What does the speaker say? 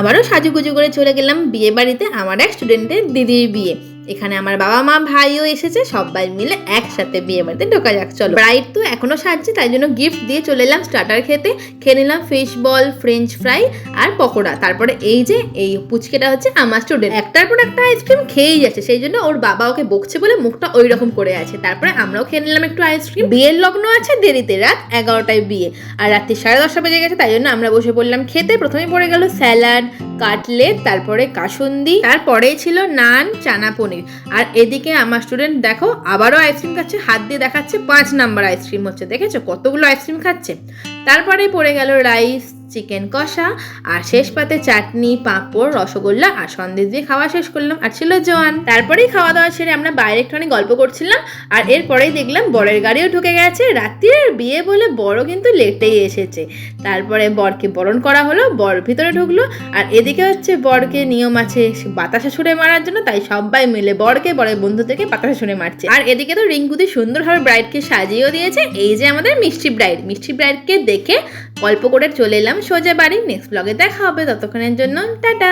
আবারও সাজুগুজু করে চলে গেলাম বিয়ে বাড়িতে, আমার এক স্টুডেন্টের দিদির বিয়ে। এখানে আমার বাবা মা ভাইও এসেছে, সবাই মিলে একসাথে বিয়ে বাড়িতে ঢোকা যাক। চলো, ব্রাইড তো এখনো সাজছে, তাই জন্য গিফট দিয়ে চলে এলাম স্টার্টার খেতে। খেয়ে নিলাম ফিশ বল, ফ্রেঞ্চ ফ্রাই আর পকোড়া। তারপরে এই পুচকেটা হচ্ছে আমার স্টুডেন্ট, একটার পর একটা আইসক্রিম খেয়েই যাচ্ছে, সেই জন্য ওর বাবা ওকে বকছে বলে মুখটা ওই রকম করে আছে। তারপরে আমরাও খেয়ে নিলাম একটু আইসক্রিম। বিয়ের লগ্ন আছে দেরিতে, রাত 11টায় বিয়ে, আর রাত্রি 10:30 বেজে গেছে, তাই জন্য আমরা বসে পড়লাম খেতে। প্রথমে পড়ে গেল স্যালাড, কাটলেট, তারপরে কাসুন্দি, তারপরেই ছিল নান, চানা পনির। আর এদিকে আমার স্টুডেন্ট দেখো আবারও আইসক্রিম খাচ্ছে, হাত দিয়ে দেখাচ্ছে 5 নাম্বার আইসক্রিম হচ্ছে, দেখেছো কতগুলো আইসক্রিম খাচ্ছে। তারপরে পড়ে গেল রাইস, চিকেন কষা, আর শেষ পাতে চাটনি, পাঁপড়, রসগোল্লা আর সন্দেশ দিয়ে খাওয়া শেষ করলাম। আর ছিল জোয়ান। তারপরেই খাওয়া দাওয়া ছেড়ে আমরা বাইরে একটুখানি গল্প করছিলাম, আর এরপরেই দেখলাম বরের গাড়িও ঢুকে গেছে। রাত্রির বিয়ে বলে বড় কিন্তু লেটেই এসেছে। তারপরে বরকে বরণ করা হলো, বর ভিতরে ঢুকলো, আর এদিকে হচ্ছে বরকে নিয়ম আছে বাতাসা ছুঁড়ে মারার জন্য, তাই সবাই মিলে বরকে বরের বন্ধু থেকে বাতাসা ছুঁড়ে মারছে। আর এদিকে তো রিঙ্কুদি সুন্দরভাবে ব্রাইডকে সাজিয়েও দিয়েছে। এই যে আমাদের মিষ্টি ব্রাইডকে দেখে গল্প করে চলে এলাম সোজা বাড়ি। নেক্সট ব্লগে দেখা হবে, ততক্ষণের জন্য টাটা।